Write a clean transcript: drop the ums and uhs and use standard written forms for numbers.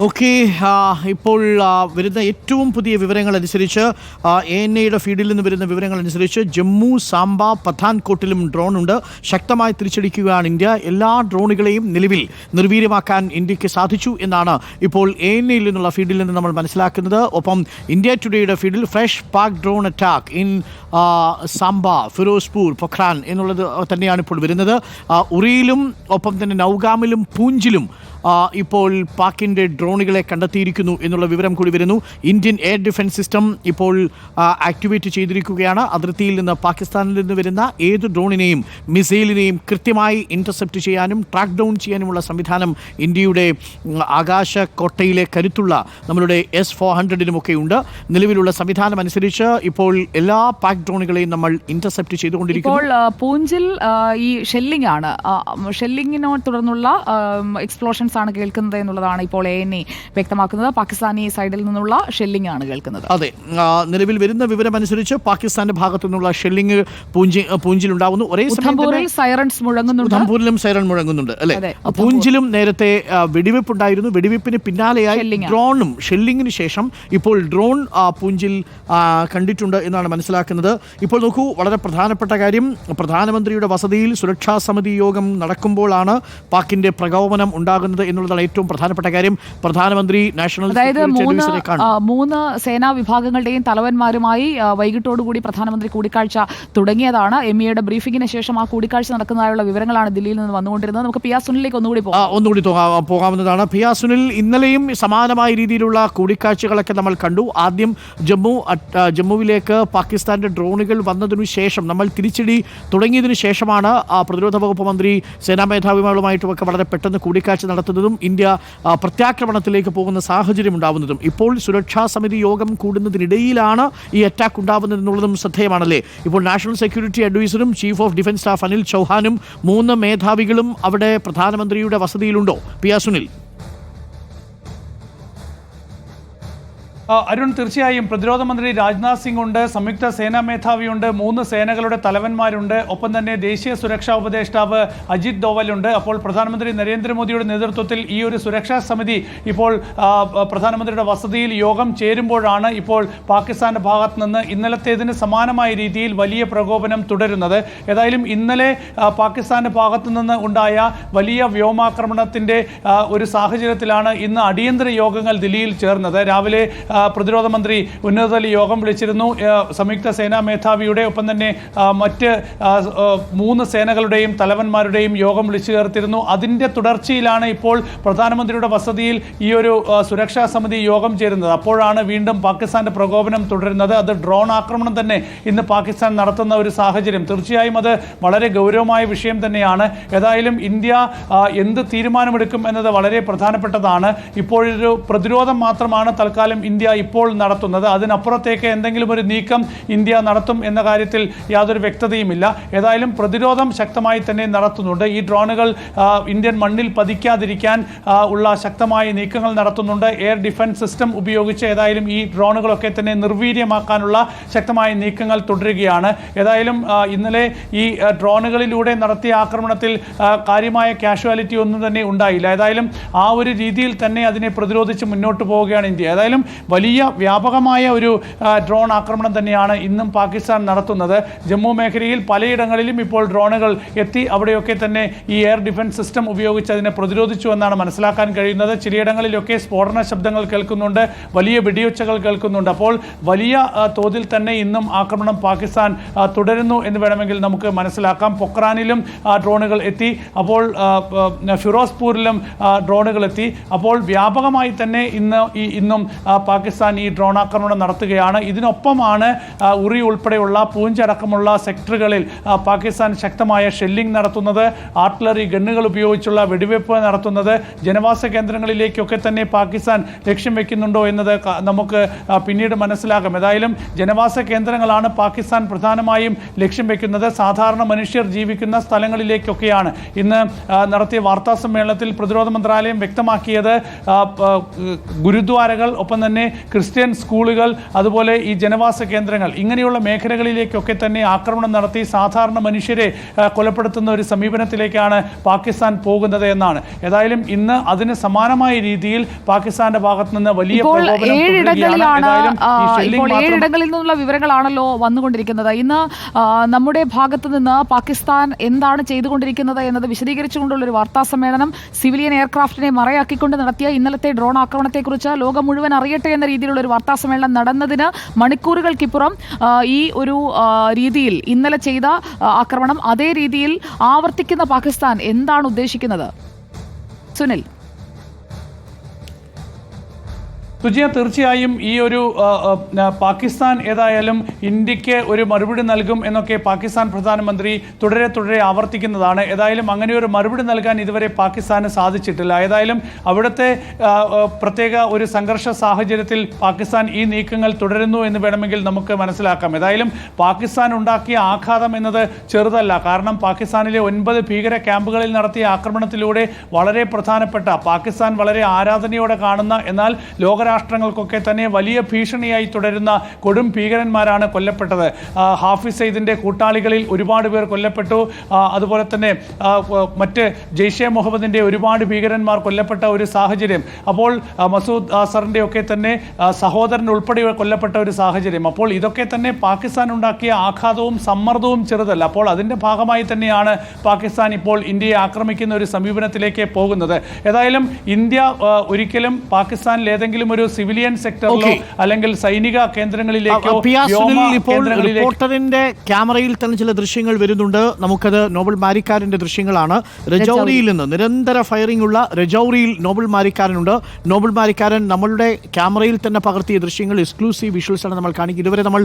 Okay, ഇപ്പോൾ വരുന്ന ഏറ്റവും പുതിയ വിവരങ്ങളനുസരിച്ച് ANAയുടെ ഫീൽഡിൽ നിന്ന് വരുന്ന വിവരങ്ങളനുസരിച്ച് ജമ്മു, സാംബ, പത്താൻകോട്ടിലും ഡ്രോണുണ്ട്. ശക്തമായി തിരിച്ചടിക്കുകയാണ് ഇന്ത്യ. എല്ലാ ഡ്രോണുകളെയും നിലവിൽ നിർവീര്യമാക്കാൻ ഇന്ത്യക്ക് സാധിച്ചു എന്നാണ് ഇപ്പോൾ ANAയിൽ നിന്നുള്ള ഫീൽഡിൽ നിന്ന് നമ്മൾ മനസ്സിലാക്കുന്നത്. ഒപ്പം ഇന്ത്യ ടുഡേയുടെ ഫീൽഡിൽ fresh Pak drone attack in Samba, Firozpur, Pokhran എന്നുള്ളത് തന്നെയാണ് ഇപ്പോൾ വരുന്നത്. ഉറിയിലും ഒപ്പം തന്നെ നൗഗാമിലും പൂഞ്ചിലും ഇപ്പോൾ പാക്കിൻ്റെ ഡ്രോണുകളെ കണ്ടെത്തിയിരിക്കുന്നു എന്നുള്ള വിവരം കൂടി വരുന്നു. ഇന്ത്യൻ എയർ ഡിഫൻസ് സിസ്റ്റം ഇപ്പോൾ ആക്ടിവേറ്റ് ചെയ്തിരിക്കുകയാണ്. അതിർത്തിയിൽ നിന്ന് പാകിസ്ഥാനിൽ നിന്ന് വരുന്ന ഏത് ഡ്രോണിനെയും മിസൈലിനെയും കൃത്യമായി ഇൻ്റർസെപ്റ്റ് ചെയ്യാനും ട്രാക്ക് ഡൗൺ ചെയ്യാനുമുള്ള സംവിധാനം ഇന്ത്യയുടെ ആകാശ കോട്ടയിലെ കരുത്തുള്ള നമ്മളുടെ S-400-നുമൊക്കെ ഉണ്ട്. നിലവിലുള്ള സംവിധാനം അനുസരിച്ച് ഇപ്പോൾ എല്ലാ പാക് ഡ്രോണുകളെയും നമ്മൾ ഇൻ്റർസെപ്റ്റ് ചെയ്തുകൊണ്ടിരിക്കുന്നു. ഇപ്പോൾ പൂഞ്ചിൽ ഈ ഷെല്ലിംഗ് ആണ്, ഷെല്ലിങ്ങിനോട് തുടർന്നുള്ള എക്സ്പ്ലോഷൻസ് ആണ് കേൾക്കുന്നത് എന്നുള്ളതാണ് ഇപ്പോൾ ANA വ്യക്തമാക്കുന്നത്. പാകിസ്ഥാനി സൈഡിൽ നിന്നുള്ള ഷെല്ലിംഗ് ആണ് കേൾക്കുന്നത്. അതെ, നിലവിൽ വരുന്ന വിവരം അനുസരിച്ച് പാകിസ്ഥാന്റെ ഭാഗത്തു നിന്നുള്ള ഷെല്ലിംഗ് പൂഞ്ചിലുണ്ടാവുന്നു. ഒരേ സമയം സൈറൺസ് മുഴങ്ങുന്നുണ്ട്. ഉധംപൂരിലും സൈറൺ മുഴങ്ങുന്നുണ്ട് അല്ലെ. പൂഞ്ചിലും നേരത്തെ വെടിവെപ്പുണ്ടായിരുന്നു. വെടിവെപ്പിന് പിന്നാലെയായി ഡ്രോണും ഷെല്ലിങ്ങിന് ശേഷം ഇപ്പോൾ ഡ്രോൺ പൂഞ്ചിൽ കണ്ടിട്ടുണ്ട് എന്നാണ് മനസ്സിലാക്കുന്നത്. ഇപ്പോൾ നോക്കൂ, വളരെ പ്രധാനപ്പെട്ട കാര്യം, പ്രധാനമന്ത്രിയുടെ വസതിയിൽ സുരക്ഷാ സമിതി യോഗം നടക്കുമ്പോഴാണ് പാക്കിന്റെ പ്രകോപനം ഉണ്ടാകുന്നത് എന്നുള്ളതാണ് ഏറ്റവും പ്രധാനപ്പെട്ട കാര്യം. പ്രധാനമന്ത്രി നാഷണൽ മൂന്ന് സേനാ വിഭാഗങ്ങളുടെയും തലവന്മാരുമായി വൈകിട്ടോടുകൂടി പ്രധാനമന്ത്രി കൂടിക്കാഴ്ച തുടങ്ങിയതാണ്. MEAയുടെ ബ്രീഫിംഗിന് ശേഷം ആ കൂടിക്കാഴ്ച നടക്കുന്നതായുള്ള വിവരങ്ങളാണ് ദില്ലിയിൽ നിന്ന് വന്നുകൊണ്ടിരുന്നത്. നമുക്ക് പിയാ സുനിലേക്ക് ഒന്നുകൂടി പോകാവുന്നതാണ്. പിയാ സുനിൽ, ഇന്നലെയും സമാനമായ രീതിയിലുള്ള കൂടിക്കാഴ്ചകളൊക്കെ നമ്മൾ കണ്ടു. ആദ്യം ജമ്മുവിലേക്ക് പാകിസ്ഥാന്റെ ഡ്രോണുകൾ വന്നതിനു ശേഷം, നമ്മൾ തിരിച്ചടി തുടങ്ങിയതിനു ശേഷമാണ് പ്രതിരോധ വകുപ്പ് മന്ത്രി സേനാ മേധാവികളുമായിട്ടുമൊക്കെ വളരെ പെട്ടെന്ന് കൂടിക്കാഴ്ച നടത്തുന്നതും ഇന്ത്യ പ്രത്യാക്രമണത്തിലേക്ക് പോകുന്ന സാഹചര്യം ഉണ്ടാവുന്നതും. ഇപ്പോൾ സുരക്ഷാ സമിതി യോഗം കൂടുന്നതിനിടയിലാണ് ഈ അറ്റാക്ക് ഉണ്ടാവുന്നത് എന്നുള്ളതും ശ്രദ്ധേയമാണല്ലേ. ഇപ്പോൾ നാഷണൽ സെക്യൂരിറ്റി അഡ്വൈസറും chief of defence staff Anil ചൗഹാനും 3 മേധാവികളും അവിടെ പ്രധാനമന്ത്രിയുടെ വസതിയിലുണ്ടോ പിയാ സുനിൽ? അരുൺ, തീർച്ചയായും പ്രതിരോധ മന്ത്രി രാജ്നാഥ് സിംഗ് ഉണ്ട്, സംയുക്ത സേനാ മേധാവിയുണ്ട്, 3 സേനകളുടെ തലവന്മാരുണ്ട്, ഒപ്പം തന്നെ ദേശീയ സുരക്ഷാ ഉപദേഷ്ടാവ് അജിത് ഡോവലുണ്ട്. അപ്പോൾ പ്രധാനമന്ത്രി നരേന്ദ്രമോദിയുടെ നേതൃത്വത്തിൽ ഈ ഒരു സുരക്ഷാ സമിതി ഇപ്പോൾ പ്രധാനമന്ത്രിയുടെ വസതിയിൽ യോഗം ചേരുമ്പോഴാണ് ഇപ്പോൾ പാകിസ്ഥാന്റെ ഭാഗത്ത് നിന്ന് ഇന്നലത്തേതിന് സമാനമായ രീതിയിൽ വലിയ പ്രകോപനം തുടരുന്നത്. ഏതായാലും ഇന്നലെ പാകിസ്ഥാന്റെ ഭാഗത്തു നിന്ന് ഉണ്ടായ വലിയ വ്യോമാക്രമണത്തിന്റെ ഒരു സാഹചര്യത്തിലാണ് ഇന്ന് അടിയന്തര യോഗങ്ങൾ ദില്ലിയിൽ ചേർന്നത്. രാവിലെ പ്രതിരോധ മന്ത്രി ഉന്നതതല യോഗം വിളിച്ചിരുന്നു. സംയുക്ത സേനാ മേധാവിയുടെ ഒപ്പം തന്നെ മറ്റ് 3 സേനകളുടെയും തലവന്മാരുടെയും യോഗം വിളിച്ചു ചേർത്തിരുന്നു. അതിൻ്റെ തുടർച്ചയിലാണ് ഇപ്പോൾ പ്രധാനമന്ത്രിയുടെ വസതിയിൽ ഈ ഒരു സുരക്ഷാ സമിതി യോഗം ചേരുന്നത്. അപ്പോഴാണ് വീണ്ടും പാകിസ്ഥാന്റെ പ്രകോപനം തുടരുന്നത്. അത് ഡ്രോൺ ആക്രമണം തന്നെ ഇന്ന് പാകിസ്ഥാൻ നടത്തുന്ന ഒരു സാഹചര്യം. തീർച്ചയായും അത് വളരെ ഗൗരവമായ വിഷയം തന്നെയാണ്. ഏതായാലും ഇന്ത്യ എന്ത് തീരുമാനമെടുക്കും എന്നത് വളരെ പ്രധാനപ്പെട്ടതാണ്. ഇപ്പോഴൊരു പ്രതിരോധം മാത്രമാണ് തൽക്കാലം ഇന്ത്യ ഇപ്പോൾ നടത്തുന്നത്. അതിനപ്പുറത്തേക്ക് എന്തെങ്കിലും ഒരു നീക്കം ഇന്ത്യ നടത്തും എന്ന കാര്യത്തിൽ യാതൊരു വ്യക്തതയുമില്ല. ഏതായാലും പ്രതിരോധം ശക്തമായി തന്നെ നടത്തുന്നുണ്ട്. ഈ ഡ്രോണുകൾ ഇന്ത്യൻ മണ്ണിൽ പതിക്കാതിരിക്കാൻ ഉള്ള ശക്തമായ നീക്കങ്ങൾ നടത്തുന്നുണ്ട്. എയർ ഡിഫൻസ് സിസ്റ്റം ഉപയോഗിച്ച് ഏതായാലും ഈ ഡ്രോണുകളൊക്കെ തന്നെ നിർവീര്യമാക്കാനുള്ള ശക്തമായ നീക്കങ്ങൾ തുടരുകയാണ്. ഏതായാലും ഇന്നലെ ഈ ഡ്രോണുകളിലൂടെ നടത്തിയ ആക്രമണത്തിൽ കാര്യമായ കാഷ്വാലിറ്റി ഒന്നും തന്നെ ഉണ്ടായില്ല. ഏതായാലും ആ ഒരു രീതിയിൽ തന്നെ അതിനെ പ്രതിരോധിച്ച് മുന്നോട്ട് പോവുകയാണ് ഇന്ത്യ. ഏതായാലും വലിയ വ്യാപകമായ ഒരു ഡ്രോൺ ആക്രമണം തന്നെയാണ് ഇന്നും പാകിസ്ഥാൻ നടത്തുന്നത്. ജമ്മു മേഖലയിൽ പലയിടങ്ങളിലും ഇപ്പോൾ ഡ്രോണുകൾ എത്തി. അവിടെയൊക്കെ തന്നെ ഈ എയർ ഡിഫൻസ് സിസ്റ്റം ഉപയോഗിച്ച് അതിനെ പ്രതിരോധിച്ചു എന്നാണ് മനസ്സിലാക്കാൻ കഴിയുന്നത്. ചിലയിടങ്ങളിലൊക്കെ സ്ഫോടന ശബ്ദങ്ങൾ കേൾക്കുന്നുണ്ട്, വലിയ വെടിയൊച്ചകൾ കേൾക്കുന്നുണ്ട്. അപ്പോൾ വലിയ തോതിൽ തന്നെ ഇന്നും ആക്രമണം പാകിസ്ഥാൻ തുടരുന്നു എന്ന് വേണമെങ്കിൽ നമുക്ക് മനസ്സിലാക്കാം. പൊക്രാനിലും ഡ്രോണുകൾ എത്തി. അപ്പോൾ ഫിറോസ്പൂരിലും ഡ്രോണുകൾ എത്തി. അപ്പോൾ വ്യാപകമായി തന്നെ ഇന്നും പാകിസ്ഥാൻ ഈ ഡ്രോൺ ആക്രമണം നടത്തുകയാണ്. ഇതിനൊപ്പമാണ് ഉറി ഉൾപ്പെടെയുള്ള പൂഞ്ച് അടക്കമുള്ള സെക്ടറുകളിൽ പാകിസ്ഥാൻ ശക്തമായ ഷെല്ലിംഗ് നടത്തുന്നത്, ആർട്ടിലറി ഗണ്ണുകൾ ഉപയോഗിച്ചുള്ള വെടിവെപ്പ് നടത്തുന്നത്. ജനവാസ കേന്ദ്രങ്ങളിലേക്കൊക്കെ തന്നെ പാകിസ്ഥാൻ ലക്ഷ്യം വെക്കുന്നുണ്ടോ എന്നത് നമുക്ക് പിന്നീട് മനസ്സിലാക്കാം. ഏതായാലും ജനവാസ കേന്ദ്രങ്ങളാണ് പാകിസ്ഥാൻ പ്രധാനമായും ലക്ഷ്യം വെക്കുന്നത്. സാധാരണ മനുഷ്യർ ജീവിക്കുന്ന സ്ഥലങ്ങളിലേക്കൊക്കെയാണ്. ഇന്ന് നടത്തിയ വാർത്താ സമ്മേളനത്തിൽ പ്രതിരോധ മന്ത്രാലയം വ്യക്തമാക്കിയത് ഗുരുദ്വാരകൾ, ഒപ്പം തന്നെ ക്രിസ്ത്യൻ സ്കൂളുകൾ, അതുപോലെ ഈ ജനവാസ കേന്ദ്രങ്ങൾ, ഇങ്ങനെയുള്ള മേഖലകളിലേക്കൊക്കെ തന്നെ ആക്രമണം നടത്തി സാധാരണ മനുഷ്യരെ കൊലപ്പെടുത്തുന്ന ഒരു സമീപനത്തിലേക്കാണ് പാകിസ്ഥാൻ പോകുന്നത് എന്നാണ്. ഏതായാലും ഇന്ന് അതിന് സമാനമായ രീതിയിൽ പാകിസ്ഥാന്റെ ഭാഗത്ത് നിന്ന് വലിയ ഏഴിടങ്ങളിൽ നിന്നുള്ള വിവരങ്ങളാണല്ലോ വന്നുകൊണ്ടിരിക്കുന്നത്. ഇന്ന് നമ്മുടെ ഭാഗത്ത് നിന്ന് പാകിസ്ഥാൻ എന്താണ് ചെയ്തുകൊണ്ടിരിക്കുന്നത് എന്നത് വിശദീകരിച്ചുകൊണ്ടുള്ള ഒരു വാർത്താ സമ്മേളനം സിവിലിയൻ എയർക്രാഫ്റ്റിനെ മറയാക്കിക്കൊണ്ട് നടത്തിയ ഇന്നലത്തെ ഡ്രോൺ ആക്രമണത്തെക്കുറിച്ച് ലോകം മുഴുവൻ അറിയട്ടെ എന്ന രീതിയിലുള്ള ഒരു വാർത്താ സമ്മേളനം നടന്നതിന് മണിക്കൂറുകൾക്കിപ്പുറം ഈ ഒരു രീതിയിൽ ഇന്നലെ ചെയ്ത ആക്രമണം അതേ രീതിയിൽ ആവർത്തിക്കുന്ന പാകിസ്ഥാൻ എന്താണ് ഉദ്ദേശിക്കുന്നത്? സുനിൽ. സുജിയ, തീർച്ചയായും ഈ ഒരു പാകിസ്ഥാൻ ഏതായാലും ഇന്ത്യക്ക് ഒരു മറുപടി നൽകും എന്നൊക്കെ പാകിസ്ഥാൻ പ്രധാനമന്ത്രി തുടരെ ആവർത്തിക്കുന്നതാണ്. ഏതായാലും അങ്ങനെ ഒരു മറുപടി നൽകാൻ ഇതുവരെ പാകിസ്ഥാന് സാധിച്ചിട്ടില്ല. ഏതായാലും അവിടുത്തെ പ്രത്യേക ഒരു സംഘർഷ സാഹചര്യത്തിൽ പാകിസ്ഥാൻ ഈ നീക്കങ്ങൾ തുടരുന്നു എന്ന് വേണമെങ്കിൽ നമുക്ക് മനസ്സിലാക്കാം. ഏതായാലും പാകിസ്ഥാൻ ഉണ്ടാക്കിയ ആഘാതം എന്നത് ചെറുതല്ല. കാരണം പാകിസ്ഥാനിലെ 9 ഭീകര ക്യാമ്പുകളിൽ നടത്തിയ ആക്രമണത്തിലൂടെ വളരെ പ്രധാനപ്പെട്ട, പാകിസ്ഥാൻ വളരെ ആരാധനയോടെ കാണുന്ന, എന്നാൽ ലോകരാഷ്ട്രങ്ങൾക്കൊക്കെ തന്നെ വലിയ ഭീഷണിയായി തുടരുന്ന കൊടും ഭീകരന്മാരാണ് കൊല്ലപ്പെട്ടത്. ഹാഫിസ് സയ്യിദിന്റെ കൂട്ടാളികളിൽ ഒരുപാട് പേർ കൊല്ലപ്പെട്ടു. അതുപോലെ തന്നെ മറ്റ് ജെയ്ഷെ മുഹമ്മദിന്റെ ഒരുപാട് ഭീകരന്മാർ കൊല്ലപ്പെട്ട ഒരു സാഹചര്യം. അപ്പോൾ മസൂദ് അസറിന്റെ ഒക്കെ തന്നെ സഹോദരൻ ഉൾപ്പെടെ കൊല്ലപ്പെട്ട ഒരു സാഹചര്യം. അപ്പോൾ ഇതൊക്കെ തന്നെ പാകിസ്ഥാൻ ഉണ്ടാക്കിയ ആഘാതവും സമ്മർദ്ദവും ചെറുതല്ല. അപ്പോൾ അതിന്റെ ഭാഗമായി തന്നെയാണ് പാകിസ്ഥാൻ ഇപ്പോൾ ഇന്ത്യയെ ആക്രമിക്കുന്ന ഒരു സമീപനത്തിലേക്ക് പോകുന്നത്. ഏതായാലും ഇന്ത്യ ഒരിക്കലും പാകിസ്ഥാനിൽ ഏതെങ്കിലും ഒരു സിവിലിയൻ സെക്ടറിലോ അല്ലെങ്കിൽ സൈനിക കേന്ദ്രങ്ങളിലേക്കോ റിപ്പോർട്ടറിന്റെ ക്യാമറയിൽ തന്നെ ചില ദൃശ്യങ്ങൾ വരുന്നുണ്ട്. നമുക്കത് നോബൽ മാരിക്കാരന്റെ ദൃശ്യങ്ങളാണ്. രജൌരിയിൽ നിന്ന് നിരന്തര ഫയറിംഗ് ഉള്ള രജൌരിയിൽ നോബൽ മാരിക്കാരനുണ്ട്. നോബൽ മാരിക്കാരൻ നമ്മളുടെ ക്യാമറയിൽ തന്നെ പകർത്തിയ ദൃശ്യങ്ങൾ, എക്സ്ക്ലൂസീവ് വിഷ്വൽസ് ആണ് നമ്മൾ കാണിക്കുന്നത്. ഇതുവരെ നമ്മൾ